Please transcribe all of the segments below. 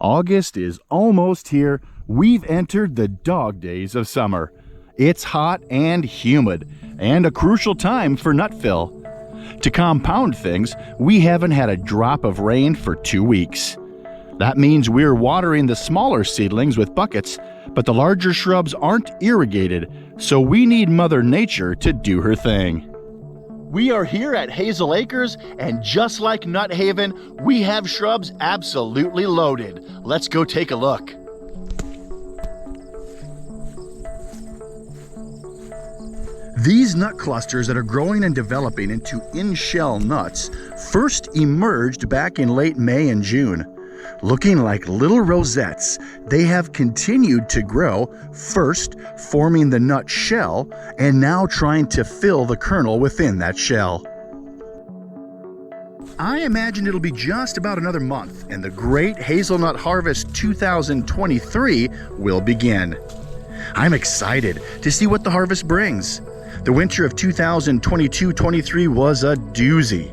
August is almost here. We've entered the dog days of summer. It's hot and humid, and a crucial time for nut fill. To compound things, we haven't had a drop of rain for 2 weeks. That means we're watering the smaller seedlings with buckets, but the larger shrubs aren't irrigated, so we need Mother Nature to do her thing. We are here at Hazel Acres, and just like Nut Haven, we have shrubs absolutely loaded. Let's go take a look. These nut clusters that are growing and developing into in-shell nuts first emerged back in late May and June. Looking like little rosettes, they have continued to grow, first forming the nut shell and now trying to fill the kernel within that shell. I imagine it'll be just about another month and the great hazelnut harvest 2023 will begin. I'm excited to see what the harvest brings. The winter of 2022-23 was a doozy.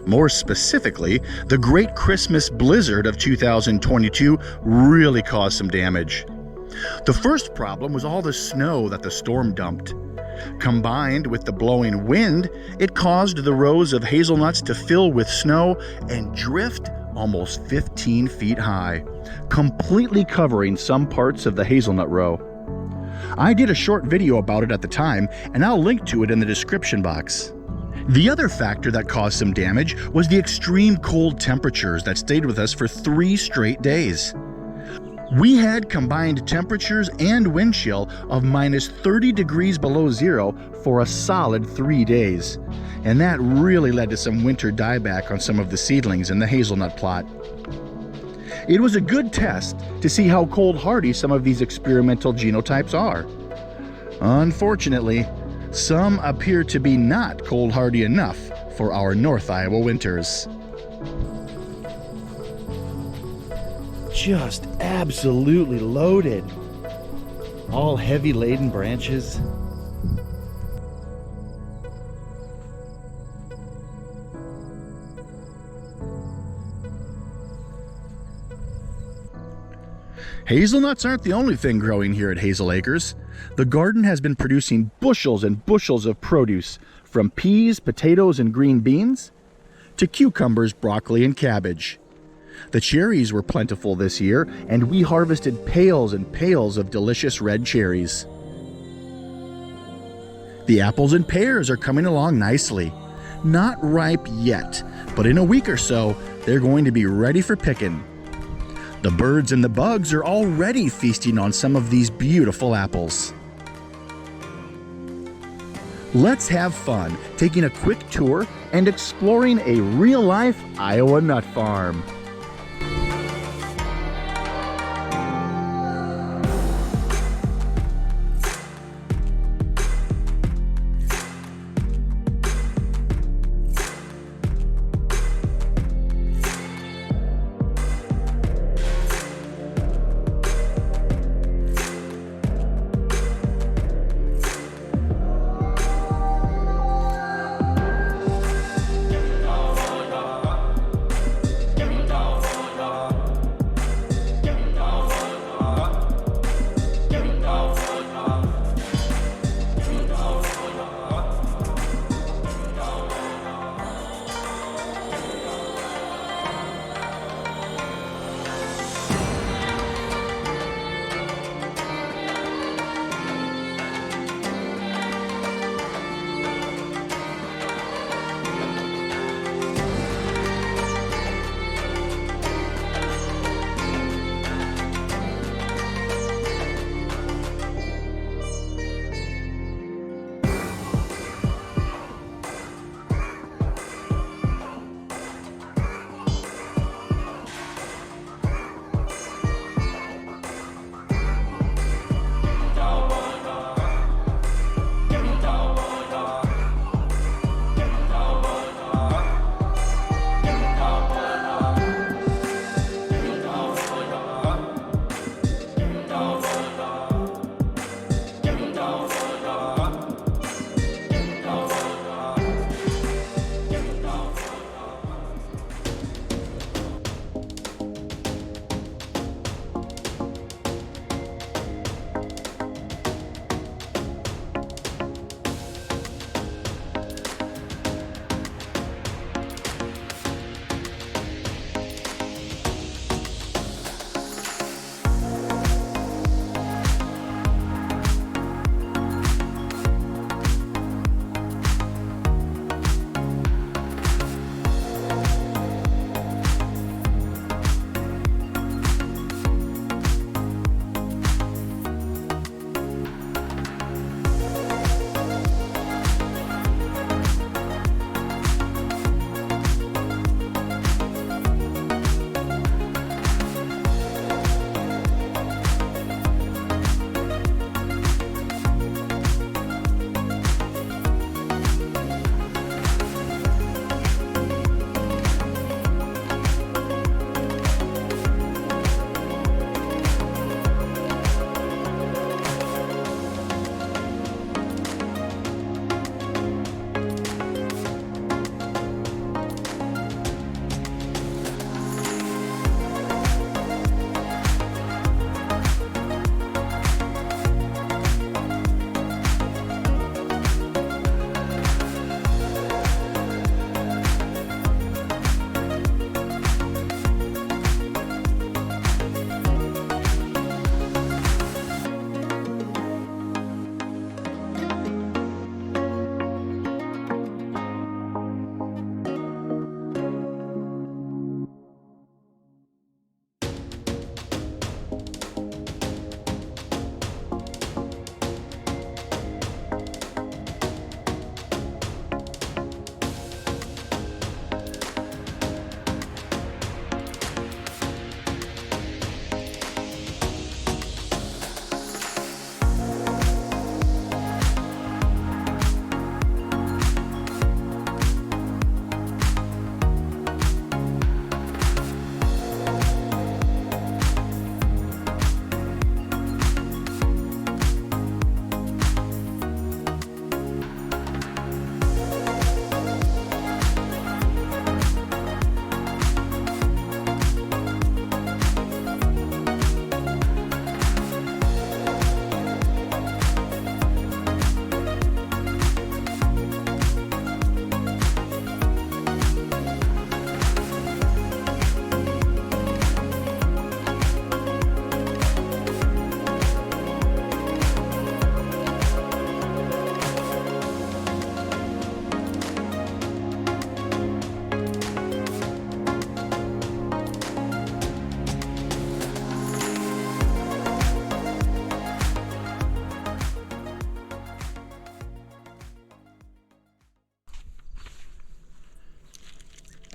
More specifically, the Great Christmas Blizzard of 2022 really caused some damage. The first problem was all the snow that the storm dumped. Combined with the blowing wind, it caused the rows of hazelnuts to fill with snow and drift almost 15 feet high, completely covering some parts of the hazelnut row. I did a short video about it at the time, and I'll link to it in the description box. The other factor that caused some damage was the extreme cold temperatures that stayed with us for 3 straight days. We had combined temperatures and wind chill of minus 30 degrees below zero for a solid 3 days, and that really led to some winter dieback on some of the seedlings in the hazelnut plot. It was a good test to see how cold hardy some of these experimental genotypes are. Unfortunately, some appear to be not cold hardy enough for our North Iowa winters. Just absolutely loaded. All heavy laden branches. Hazelnuts aren't the only thing growing here at Hazel Acres. The garden has been producing bushels and bushels of produce, from peas, potatoes, and green beans to cucumbers, broccoli, and cabbage. The cherries were plentiful this year, and we harvested pails and pails of delicious red cherries. The apples and pears are coming along nicely. Not ripe yet, but in a week or so, they're going to be ready for picking. The birds and the bugs are already feasting on some of these beautiful apples. Let's have fun taking a quick tour and exploring a real-life Iowa nut farm.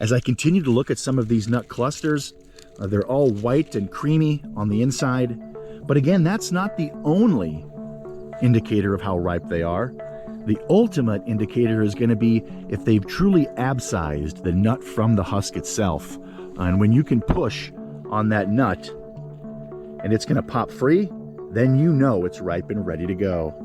As I continue to look at some of these nut clusters, they're all white and creamy on the inside. But again, that's not the only indicator of how ripe they are. The ultimate indicator is going to be if they've truly abscised the nut from the husk itself. And when you can push on that nut and it's going to pop free, then you know it's ripe and ready to go.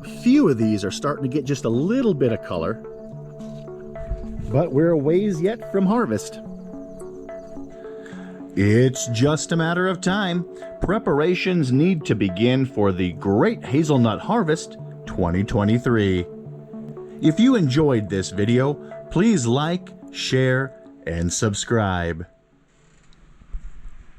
A few of these are starting to get just a little bit of color, but we're a ways yet from harvest. It's just a matter of time. Preparations need to begin for the Great Hazelnut Harvest 2023. If you enjoyed this video, please like, share, and subscribe.